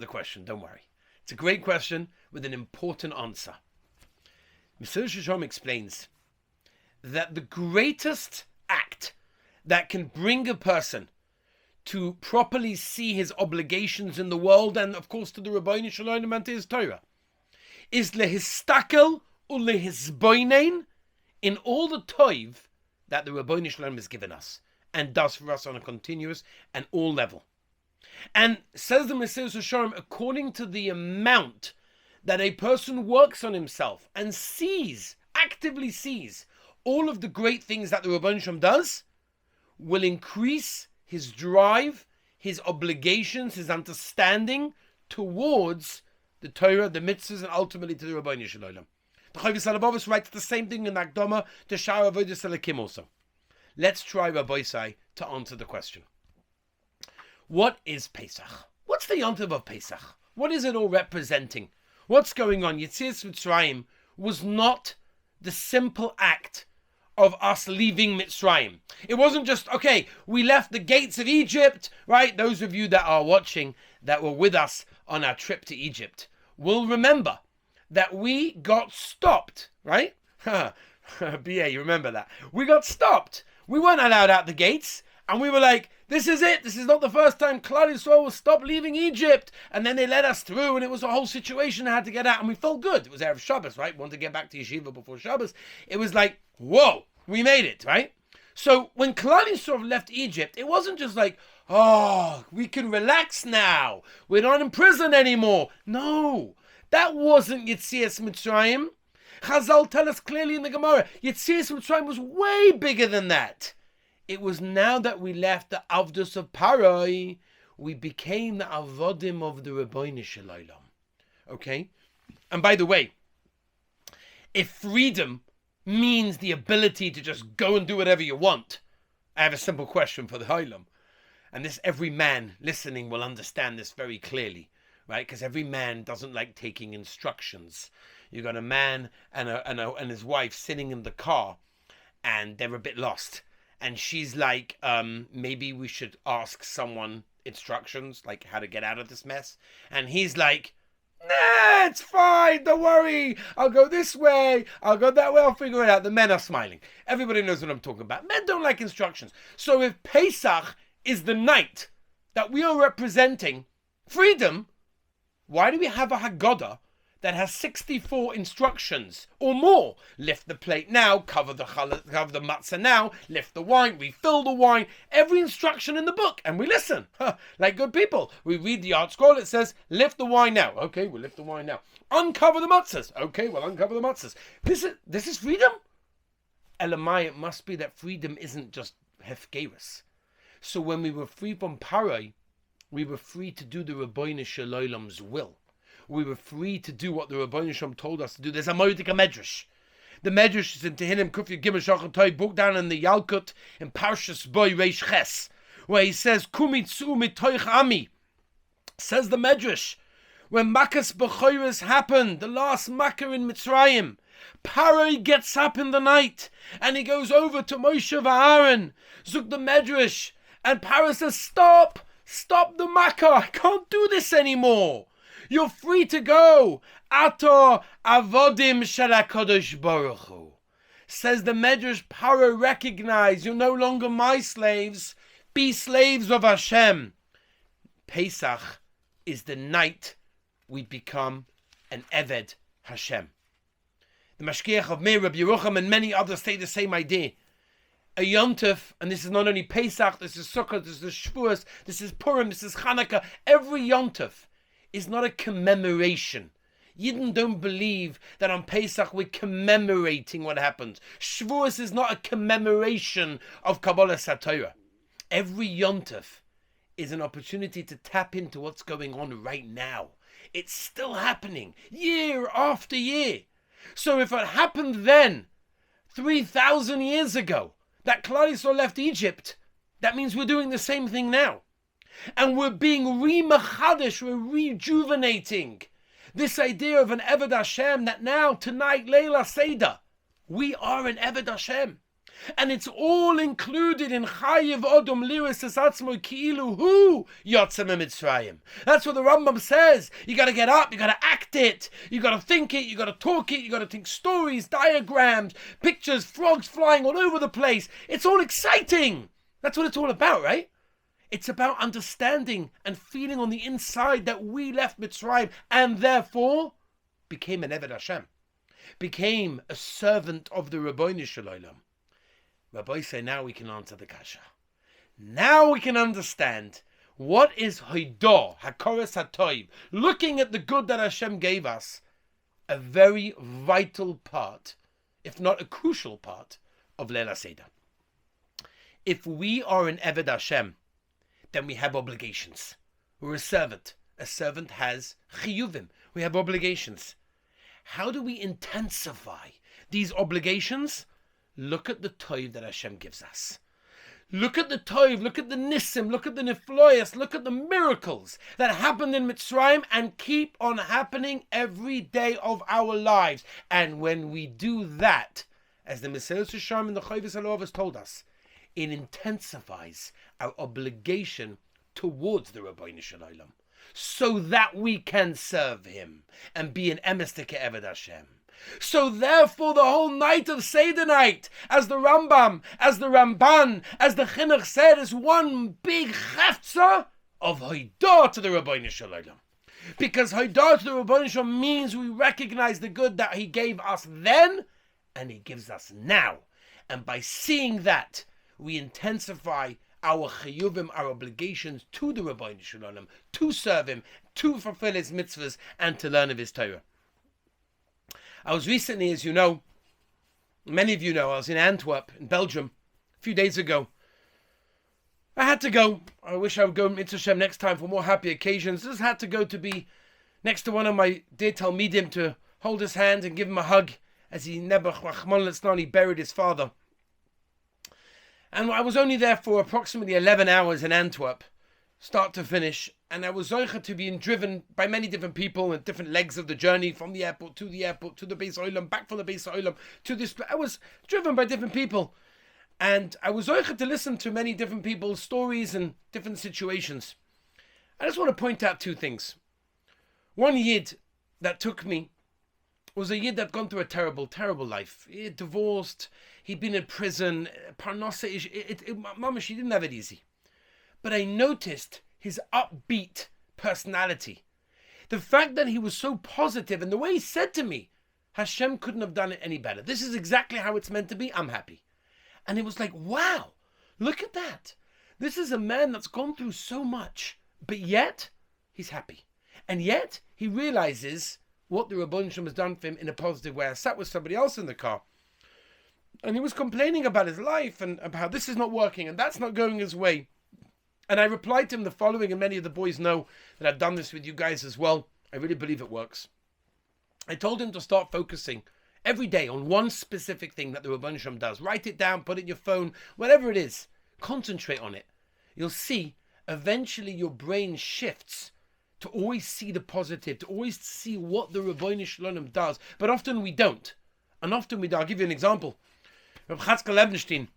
the question, don't worry. It's a great question with an important answer. Mr. Shisham explains that the greatest act that can bring a person to properly see his obligations in the world, and of course to the Rabbeinu Shalom and to his Torah, is lehistakel ulehisboinen in all the toiv that the Rabbeinu Shalom has given us and does for us on a continuous and all level. And says the Mesilas Yesharim, according to the amount that a person works on himself and sees, actively sees, all of the great things that the Rabbeinu Shalom does, will increase his drive, his obligations, his understanding towards the Torah, the mitzvahs, and ultimately to the Rabbeinu Shalom. The Chavis Alabavos writes the same thing in Akdama to Shara Avodas Elikim also. Let's try, Rabbi Sai, to answer the question. What is Pesach? What's the yontiv of Pesach? What is it all representing? What's going on? Yetzias Mitzrayim was not the simple act of us leaving Mitzrayim. It wasn't just, okay, we left the gates of Egypt, right? Those of you that are watching that were with us on our trip to Egypt will remember that we got stopped, right? BA, you remember that. We got stopped. We weren't allowed out the gates, and we were like, this is it. This is not the first time Klal Yisrael will stop leaving Egypt. And then they let us through, and it was a whole situation. I had to get out, and we felt good. It was Erev Shabbos, right? We wanted to get back to Yeshiva before Shabbos. It was like, whoa, we made it, right? So when Klal Yisrael left Egypt, it wasn't just like, oh, we can relax now. We're not in prison anymore. No, that wasn't Yetzias Mitzrayim. Chazal tell us clearly in the Gemara, Yetzias Mitzrayim was way bigger than that. It was now that we left the Avdus of Parai, we became the Avodim of the Rabbeinu Shalom. Okay? And by the way, if freedom means the ability to just go and do whatever you want, I have a simple question for the Hailam. And this, every man listening will understand this very clearly, right? Because every man doesn't like taking instructions. You got a man and his wife sitting in the car, and they're a bit lost. And she's like, maybe we should ask someone instructions, like how to get out of this mess. And he's like, nah, it's fine, don't worry. I'll go this way, I'll go that way, I'll figure it out. The men are smiling. Everybody knows what I'm talking about. Men don't like instructions. So if Pesach is the night that we are representing freedom, why do we have a Haggadah that has 64 instructions or more? Lift the plate now, cover the matzah now, lift the wine, refill the wine, every instruction in the book, and we listen. Like good people. We read the art scroll, it says, lift the wine now. Okay, we'll lift the wine now. Uncover the matzahs. Okay, we'll uncover the matzahs. This is freedom? Elamai, it must be that freedom isn't just hefkerus. So when we were free from Parai, we were free to do the Rabbeinu Shalom's will. We were free to do what the Rabbeinu Shalom told us to do. There's a Moedika Medrash. The Medrash is in Tehillim Kufya Gimel Shachatay, book down in the Yalkut in Parshas Boy Reish Ches, where he says, Kumitzu mitoich ami. Says the Medrash, when Makas B'choros happened, the last Makkah in Mitzrayim, Parai gets up in the night and he goes over to Moshe V'Aaron, Zuk the Medrash, and Parai says, stop the Makkah, I can't do this anymore. You're free to go. Ato avodim shel HaKadosh Baruch Hu. Says the Medrash, Paro, recognize you're no longer my slaves. Be slaves of Hashem. Pesach is the night we become an Eved Hashem. The Mashgiach of Meir, Rabbi Yerucham, and many others say the same idea. A Yontif, and this is not only Pesach, this is Sukkot, this is Shavuos, this is Purim, this is Chanukah. Every Yontif is not a commemoration. Yidden don't believe that on Pesach we're commemorating what happened. Shavuos is not a commemoration of Kabbalah Satorah. Every Yontif is an opportunity to tap into what's going on right now. It's still happening, year after year. So if it happened then, 3,000 years ago, that Klal Yisrael left Egypt, that means we're doing the same thing now. And we're being re-machadish, we're rejuvenating this idea of an Eved Hashem, that now, tonight, Leila Seder, we are an Eved Hashem. And it's all included in Chayiv Odom Liris Esatzmo Ki'ilu Hu Yotzeh Mitzrayim. That's what the Rambam says. You got to get up, you got to act it, you got to think it, you got to talk it, you got to think stories, diagrams, pictures, frogs flying all over the place. It's all exciting. That's what it's all about, right? It's about understanding and feeling on the inside that we left Mitzrayim and therefore became an Eved Hashem, became a servant of the Rabbeinu Shalom. Rabbi say now we can answer the kasha. Now we can understand what is Hoidah, Hakoras HaToiv, looking at the good that Hashem gave us, a very vital part, if not a crucial part, of Leila Seder. If we are an Eved Hashem, then we have obligations. We're a servant. A servant has chiyuvim. We have obligations. How do we intensify these obligations? Look at the toiv that Hashem gives us. Look at the toiv, look at the nissim, look at the nifloyas, look at the miracles that happened in Mitzrayim and keep on happening every day of our lives. And when we do that, as the Mesilas Yesharim and the Chayvis Halovas told us, it intensifies our obligation towards the Rabbeinu Shalom, so that we can serve him and be an emestik Eved Hashem. So therefore the whole night of Seder night, as the Rambam, as the Ramban, as the Chinuch said, is one big chefza of Hoidah to the Rabbeinu Shalom. Because Hoidah to the Rabbeinu Shalom means we recognize the good that he gave us then and he gives us now. And by seeing that, we intensify our chiyuvim, our obligations to the Rabbeinu Shalom, to serve him, to fulfill his mitzvahs, and to learn of his Torah. I was recently, as you know, many of you know, I was in Antwerp, in Belgium, a few days ago. I had to go. I wish I would go into Hashem next time for more happy occasions. Just had to go to be next to one of my dear Talmidim to hold his hand and give him a hug as he buried his father. And I was only there for approximately 11 hours in Antwerp, start to finish, and I was zoicha to being driven by many different people at different legs of the journey, from the airport, to the Beis Olam, back from the Beis Olam, to this. I was driven by different people, and I was zoicha to listen to many different people's stories and different situations. I just want to point out two things. One yid that took me was a yid that had gone through a terrible, terrible life. He had divorced, he'd been in prison, parnasa, mamash, he didn't have it easy. But I noticed his upbeat personality. The fact that he was so positive, and the way he said to me, Hashem couldn't have done it any better. This is exactly how it's meant to be. I'm happy. And it was like, wow, look at that. This is a man that's gone through so much, but yet he's happy. And yet he realizes what the Rebbeinu Shalom has done for him in a positive way. I sat with somebody else in the car, and he was complaining about his life and about how this is not working and that's not going his way. And I replied to him the following, and many of the boys know that I've done this with you guys as well. I really believe it works. I told him to start focusing every day on one specific thing that the Rebbeinu Shalom does. Write it down, put it in your phone, whatever it is. Concentrate on it. You'll see, eventually your brain shifts to always see the positive, to always see what the Rebbeinu Shalom does. But often we don't. And often we don't. I'll give you an example. Reb Chatzkel Levenstein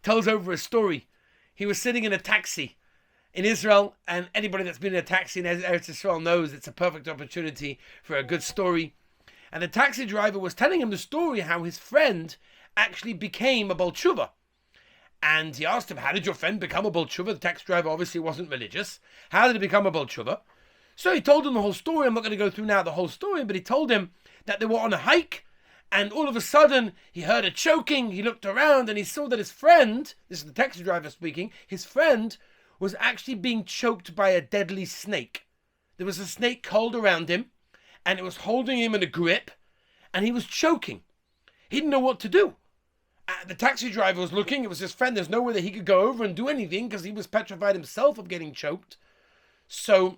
tells over a story. He was sitting in a taxi in Israel, and anybody that's been in a taxi in Eretz Yisrael knows it's a perfect opportunity for a good story. And the taxi driver was telling him the story how his friend actually became a Baal Tshuva. And he asked him, how did your friend become a Baal Tshuva? The taxi driver obviously wasn't religious. How did he become a Baal Tshuva? So he told him the whole story. I'm not going to go through now the whole story, but he told him that they were on a hike, and all of a sudden he heard a choking. He looked around and he saw that his friend, this is the taxi driver speaking, his friend was actually being choked by a deadly snake. There was a snake coiled around him, and it was holding him in a grip, and he was choking. He didn't know what to do. The taxi driver was looking. It was his friend. There's nowhere that he could go over and do anything because he was petrified himself of getting choked. So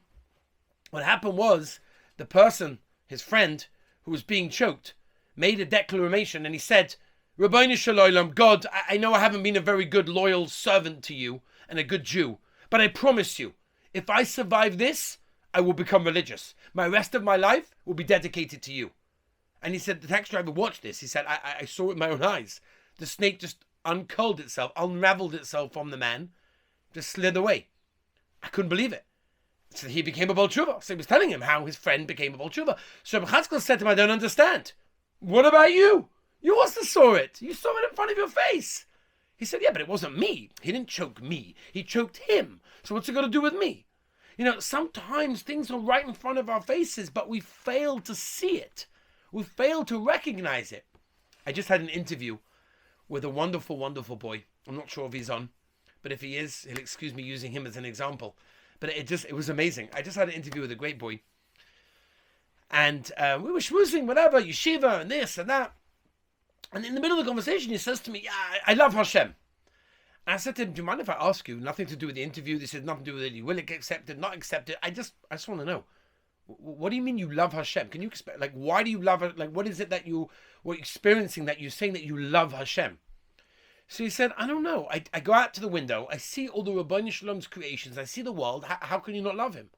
what happened was the person, his friend, who was being choked, made a declaration, and he said, Rabbeinu Shalom, God, I know I haven't been a very good, loyal servant to you and a good Jew, but I promise you, if I survive this, I will become religious. My rest of my life will be dedicated to you. And he said, the taxi driver watched this. He said, I saw it with my own eyes. The snake just uncurled itself, unraveled itself from the man, just slid away. I couldn't believe it. So he became a Baal Tshuva. So he was telling him how his friend became a Baal Tshuva. So Rabbi Chatzkel said to him, I don't understand. What about you? You also saw it. You saw it in front of your face. He said, yeah, but it wasn't me. He didn't choke me. He choked him. So what's it got to do with me? You know, sometimes things are right in front of our faces, but we fail to see it. We fail to recognize it. I just had an interview with a wonderful, wonderful boy. I'm not sure if he's on, but if he is, he'll excuse me using him as an example. But it was amazing. I just had an interview with a great boy. And we were schmoozing, whatever, yeshiva and this and that. And in the middle of the conversation, he says to me, yeah, I love Hashem. And I said to him, do you mind if I ask you? Nothing to do with the interview. This has nothing to do with it. You will accept it, not accept it. I just want to know. What do you mean you love Hashem? Can you explain? Like, why do you love it? Like, what is it that you were experiencing that you're saying that you love Hashem? So he said, I don't know. I go out to the window. I see all the Rabbeinu Shalom's creations. I see the world. How can you not love him?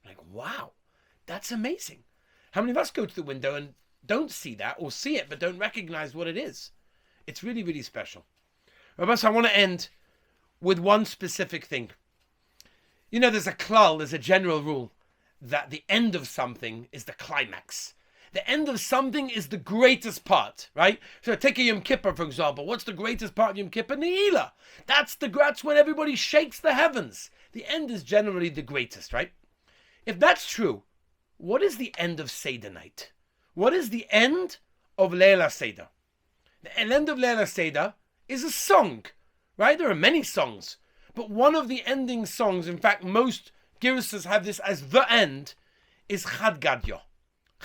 I'm like, wow, that's amazing. How many of us go to the window and don't see that, or see it but don't recognize what it is? It's really, really special. Rabbi, I want to end with one specific thing. You know, there's a general rule that the end of something is the climax. The end of something is the greatest part, right? So take a Yom Kippur, for example. What's the greatest part of Yom Kippur? Ne'ilah. That's when everybody shakes the heavens. The end is generally the greatest, right? If that's true, what is the end of Seder night? What is the end of Leila Seder? The end of Leila Seder is a song, right? There are many songs, but one of the ending songs, in fact, most Giruses have this as the end, is Chad Gadya.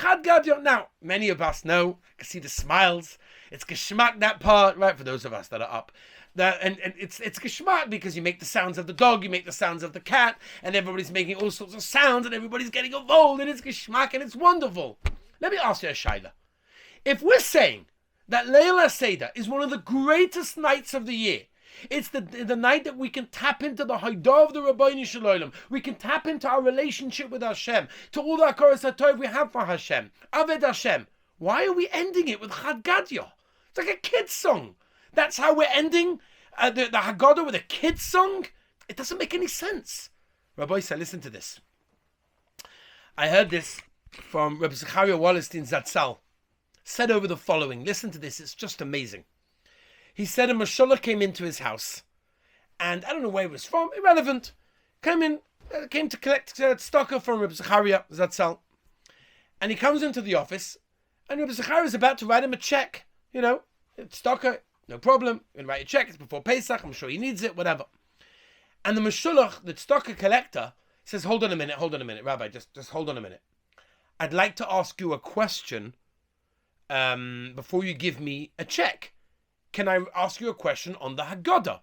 Chad Gadya. Now, many of us know, I can see the smiles. It's geschmack, that part, right? For those of us that are up. And it's geschmack because you make the sounds of the dog, you make the sounds of the cat, and everybody's making all sorts of sounds, and everybody's getting involved, and it's geschmack, and it's wonderful. Let me ask you a shaila. If we're saying that Leila Seder is one of the greatest nights of the year, it's the night that we can tap into the Haidah of the Rabbeinu Shalom. We can tap into our relationship with Hashem, to all the Hakaras HaTov we have for Hashem. Aved Hashem. Why are we ending it with Chad Gadya? It's like a kid's song. That's how we're ending the Haggadah, with a kid's song? It doesn't make any sense. Rabbi Isa, listen to this. I heard this from Rabbi Zechariah Wallerstein Zatzal. Said over the following. Listen to this. It's just amazing. He said a Mashallah came into his house, and I don't know where he was from, irrelevant, came to collect tzedakah from Rabbi Zechariah Zatzal. And he comes into the office, and Rabbi Zechariah is about to write him a check. You know, tzedakah, no problem, you can write a check, it's before Pesach, I'm sure he needs it, whatever. And the Mashallah, the tzedakah collector, says, hold on a minute, Rabbi, just hold on a minute. I'd like to ask you a question before you give me a check. Can I ask you a question on the Haggadah?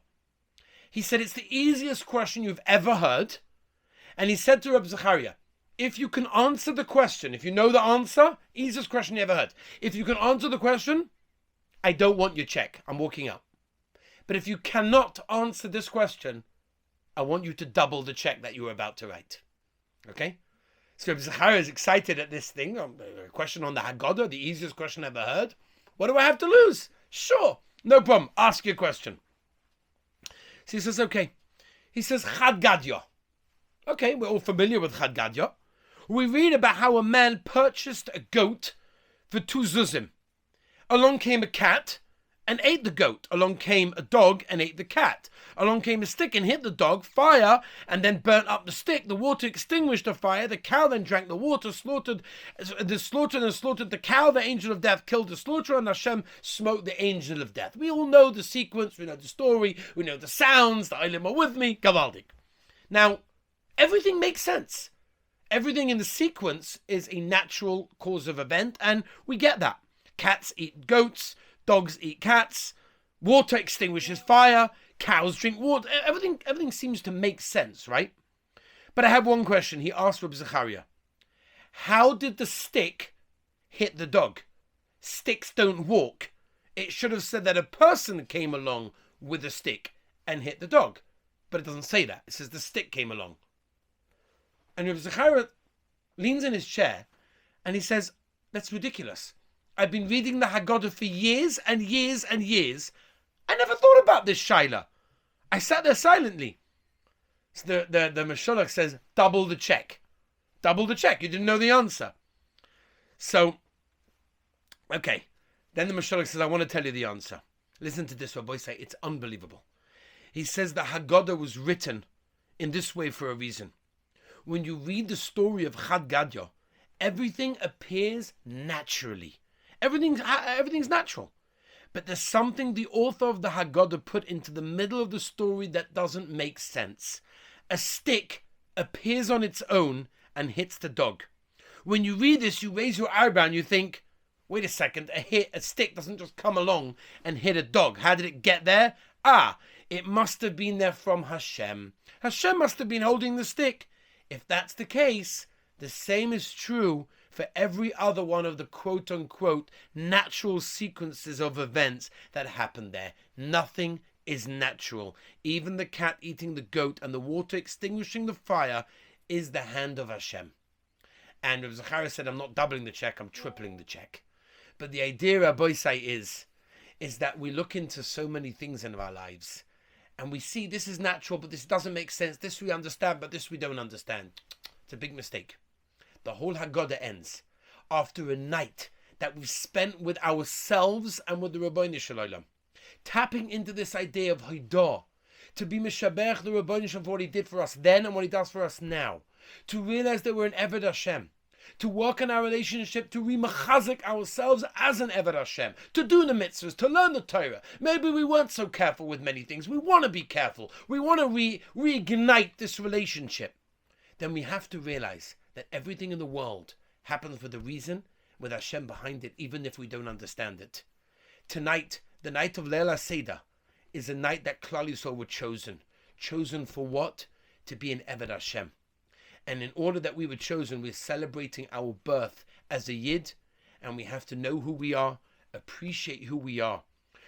He said, it's the easiest question you've ever heard. And he said to Rabbi Zechariah, if you can answer the question, if you know the answer, easiest question you ever heard. If you can answer the question, I don't want your check. I'm walking out. But if you cannot answer this question, I want you to double the check that you were about to write. Okay? So Rabbi Zechariah is excited at this thing, a question on the Haggadah, the easiest question I've ever heard. What do I have to lose? Sure. No problem. Ask your question. So he says, okay. He says, Chad Gadya. Okay, we're all familiar with Chad Gadya. We read about how a man purchased a goat for 2 zuzim. Along came a cat and ate the goat. Along came a dog and ate the cat. Along came a stick and hit the dog, fire, and then burnt up the stick. The water extinguished the fire. The cow then drank the water, slaughtered the cow. The angel of death killed the slaughterer, and Hashem smote the angel of death. We all know the sequence. We know the story. We know the sounds. The Eilim are with me. Gavaldik. Now, everything makes sense. Everything in the sequence is a natural cause of event, and we get that. Cats eat goats. Dogs eat cats. Water extinguishes fire. Cows drink water. Everything seems to make sense, right? But I have one question. He asked Rabbi Zechariah, how did the stick hit the dog? Sticks don't walk. It should have said that a person came along with a stick and hit the dog. But it doesn't say that. It says the stick came along. And Rabbi Zechariah leans in his chair and he says, that's ridiculous. I've been reading the Haggadah for years and years and years. I never thought about this shaila. I sat there silently. So the Meshulach says, double the check. Double the check. You didn't know the answer. So, okay. Then the Meshulach says, I want to tell you the answer. Listen to this, Rabbi say, it's unbelievable. He says the Haggadah was written in this way for a reason. When you read the story of Chad Gadya, everything appears naturally. Everything's natural. But there's something the author of the Haggadah put into the middle of the story that doesn't make sense. A stick appears on its own and hits the dog. When you read this, you raise your eyebrow and you think, wait a second, a stick doesn't just come along and hit a dog. How did it get there? It must have been there from Hashem. Hashem must have been holding the stick. If that's the case, the same is true for every other one of the quote-unquote natural sequences of events that happened there. Nothing is natural. Even the cat eating the goat and the water extinguishing the fire is the hand of Hashem. And Rabbi Zachariah said, I'm not doubling the check, I'm tripling the check. But the idea, Rabbi say, is that we look into so many things in our lives and we see this is natural, but this doesn't make sense. This we understand, but this we don't understand. It's a big mistake. The whole Haggadah ends after a night that we've spent with ourselves and with the Rabbeinu Shalom, tapping into this idea of Haidah, to be Meshabech the Rabbeinu Shalom for what he did for us then and what he does for us now, to realize that we're an Eved Hashem, to work on our relationship, to re-machazik ourselves as an Eved Hashem, to do the mitzvahs, to learn the Torah. Maybe we weren't so careful with many things. We want to be careful. We want to reignite this relationship. Then we have to realize that everything in the world happens for the reason, with Hashem behind it, even if we don't understand it. Tonight, the night of Leila Seder, is a night that Klal Yisrael were chosen. Chosen for what? To be an Eved Hashem. And in order that we were chosen, we're celebrating our birth as a Yid, and we have to know who we are, appreciate who we are,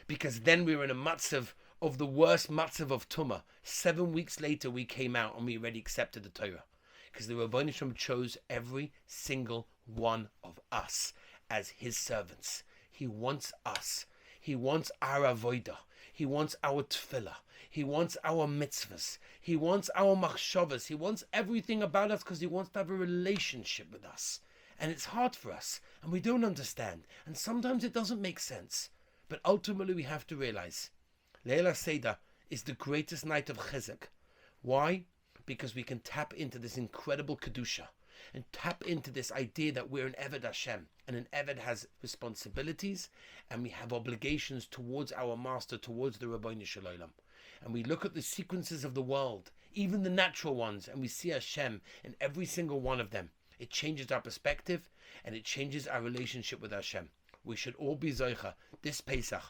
because then we were in a matzav of the worst matzav of Tumah. 7 weeks later, we came out and we already accepted the Torah, because the Rabbeinu Shalom chose every single one of us as his servants. He wants us. He wants our avodah. He wants our tefillah. He wants our mitzvahs. He wants our machshavas. He wants everything about us because he wants to have a relationship with us. And it's hard for us, and we don't understand. And sometimes it doesn't make sense. But ultimately we have to realize Leila Seder is the greatest night of chizuk. Why? Because we can tap into this incredible kedusha and tap into this idea that we're an Eved Hashem, and an Eved has responsibilities and we have obligations towards our master, towards the Rabbeinu Shalom. And we look at the sequences of the world, even the natural ones, and we see Hashem in every single one of them. It changes our perspective and it changes our relationship with Hashem. We should all be Zoicha this Pesach